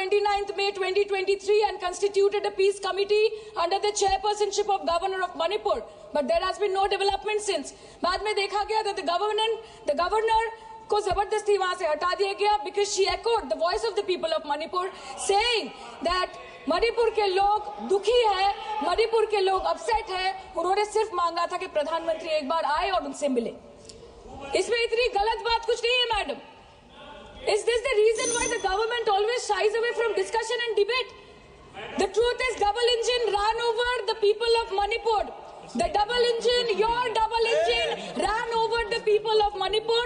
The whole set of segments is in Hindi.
29th May 2023 and constituted a peace committee under the chairpersonship of Governor of Manipur. But there has been no development since. बाद में देखा गया that the governor को जबरदस्ती वहां से हटा दिया गया because she echoed the voice of the people of Manipur saying that Manipur के लोग दुखी है, मणिपुर के लोग अपसेट है। उन्होंने सिर्फ मांगा था कि प्रधानमंत्री एक बार आए और उनसे मिले। इसमें इतनी गलत बात कुछ नहीं है madam. Is this the reason why the government always shies away from discussion and debate? The truth is double engine ran over the people of Manipur. The double engine, your double engine ran over the people of Manipur.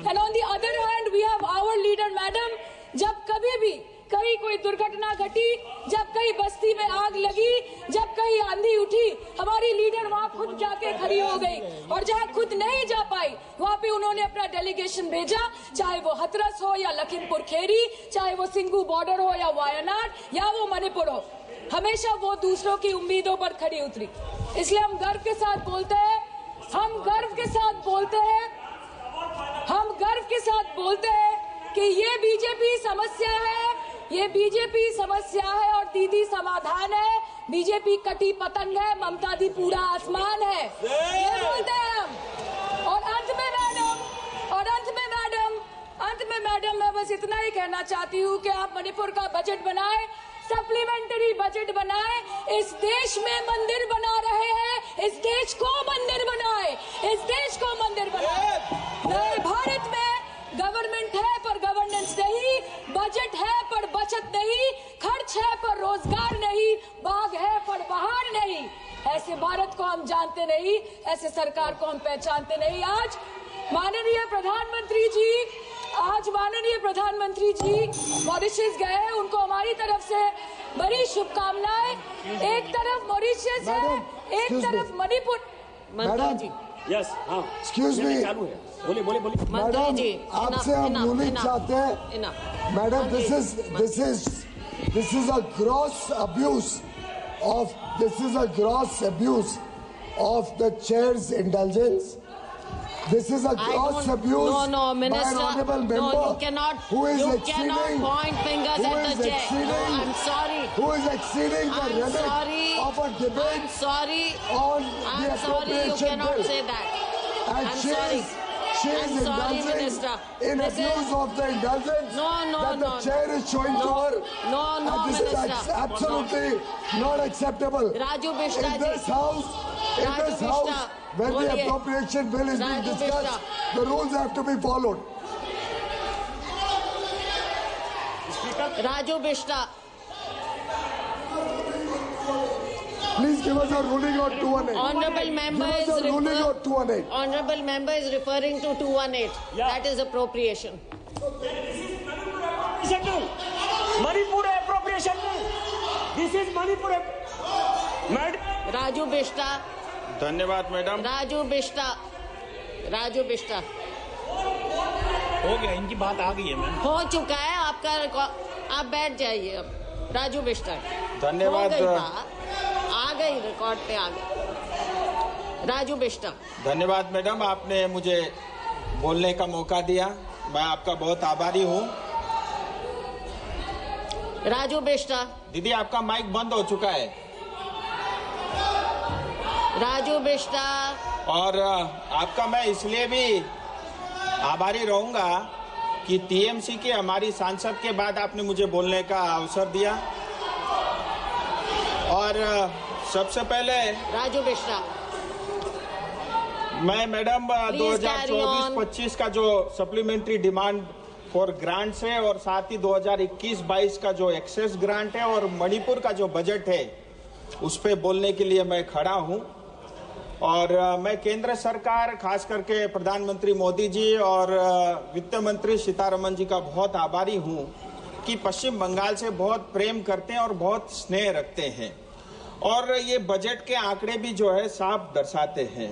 And on the other hand, we have our leader, madam. जब कभी भी कहीं कोई दुर्घटना घटी, जब कहीं बस्ती में आग लगी, जब कहीं आंधी उठी, हमारी लीडर वहां खुद जाके खड़ी हो गई। और जहां खुद नहीं जा पाई, वहां पे उन्होंने अपना डेलीगेशन भेजा, चाहे वो हथरस हो या लखीमपुर खीरी, चाहे वो सिंगू बॉर्डर हो या वायनाड या वो मणिपुर हो, हमेशा वो दूसरों की उम्मीदों पर खड़ी उतरी। इसलिए हम गर्व के साथ बोलते हैं, हम गर्व के साथ बोलते हैं, हम गर्व के साथ बोलते हैं कि ये बीजेपी समस्या है, ये बीजेपी समस्या है और दीदी समाधान है। बीजेपी कटी पतंग है, ममता दी पूरा आसमान है, ये बोलते हैं हम। और अंत में मैडम मैं बस इतना ही कहना चाहती हूँ कि आप मणिपुर का बजट बनाए, सप्लीमेंट्री बजट बनाए। इस देश में मंदिर बना रहे हैं, इस देश को मंदिर बनाए, इस देश को मंदिर बनाए। नए भारत में गवर्नमेंट है पर गवर्नेंस नहीं, बजट है पर बचत नहीं, खर्च है पर रोजगार नहीं, बाग है पर बहार नहीं। ऐसे भारत को हम जानते नहीं, ऐसे सरकार को हम पहचानते नहीं। आज माननीय प्रधानमंत्री जी मॉरिशस गए, उनको हमारी तरफ से बड़ी शुभकामनाएं। एक तरफ मॉरिशस है, एक तरफ मणिपुर। मैडम जी, यस, हाँ, एक्सक्यूज मी, बोले मैडम जी, आपसे हम यूनिट चाहते हैं। Madam, this is a gross abuse of the chair's indulgence. This is a gross abuse by an honorable member who is exceeding the limit of a debate on the appropriation bill. And she is indulging in abuse of the indulgence that the chair is showing to her. And this is absolutely not acceptable. In this house, when the appropriation bill is being discussed, the rules have to be followed. Raju Bishta. Please give us a ruling on 218. Honorable member is referring to 218. Yeah. That is appropriation. Manipur appropriation. This is Manipur. Raju Bishta. धन्यवाद मैडम। राजू बिष्टा हो गया, इनकी बात आ गई है मैम। हो चुका है आपका, आप बैठ जाइए अब। राजू बिष्टा, धन्यवाद। आ गई रिकॉर्ड पे, आ गई। राजू बिष्टा, धन्यवाद मैडम, आपने मुझे बोलने का मौका दिया, मैं आपका बहुत आभारी हूँ। राजू बिष्टा। दीदी, आपका माइक बंद हो चुका है। राजू बिष्टा। और आपका मैं इसलिए भी आभारी रहूंगा कि टीएमसी के हमारी सांसद के बाद आपने मुझे बोलने का अवसर दिया। और सबसे पहले राजू बिष्टा, मैं मैडम 2024-25 का जो सप्लीमेंट्री डिमांड फॉर ग्रांट्स है और साथ ही 2021-22 का जो एक्सेस ग्रांट है और मणिपुर का जो बजट है उस पे बोलने के लिए मैं खड़ा हूं। और मैं केंद्र सरकार, खास करके प्रधानमंत्री मोदी जी और वित्त मंत्री सीतारमण जी का बहुत आभारी हूं कि पश्चिम बंगाल से बहुत प्रेम करते हैं और बहुत स्नेह रखते हैं। और ये बजट के आंकड़े भी जो है साफ दर्शाते हैं।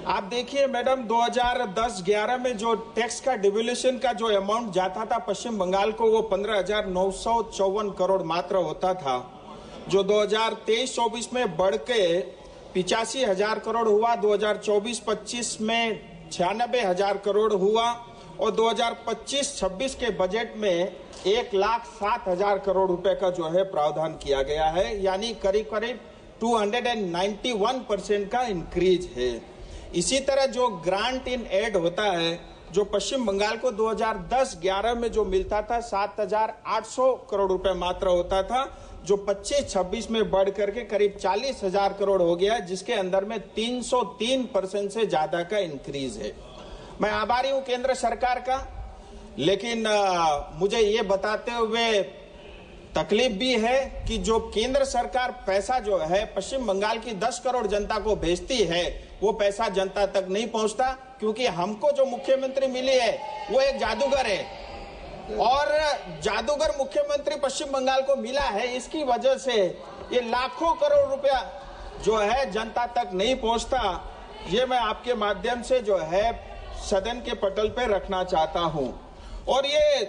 आप देखिए मैडम, 2010-11 में जो टैक्स का डिवोल्यूशन का जो अमाउंट जाता था पश्चिम बंगाल को, वो 15,954 करोड़ मात्र होता था, जो 2023-24 में बढ़ के 85,000 करोड़ हुआ, 2024-25 में 96,000 करोड़ हुआ और 2025-26 के बजट में 1,07,000 करोड़ रुपए का जो है प्रावधान किया गया है, यानी करीब करीब 291% का इंक्रीज है। इसी तरह जो ग्रांट इन एड होता है, जो पश्चिम बंगाल को 2010-11 में जो मिलता था 7,800 करोड़ रुपए मात्र होता था, जो 25-26 में बढ़ करके करीब 40,000 करोड़ हो गया, जिसके अंदर में 303% से ज्यादा का इंक्रीज है। मैं आभारी हूं केंद्र सरकार का, लेकिन मुझे ये बताते हुए तकलीफ भी है कि जो केंद्र सरकार पैसा जो है पश्चिम बंगाल की 10 करोड़ जनता को भेजती है, वो पैसा जनता तक नहीं पहुंचता, क्योंकि हमको जो मुख्यमंत्री मिली है वो एक जादूगर है, और जादूगर मुख्यमंत्री पश्चिम बंगाल को मिला है। इसकी वजह से ये लाखों करोड़ रुपया जो है जनता तक नहीं पहुंचता। ये मैं आपके माध्यम से जो है सदन के पटल पे रखना चाहता हूं। और ये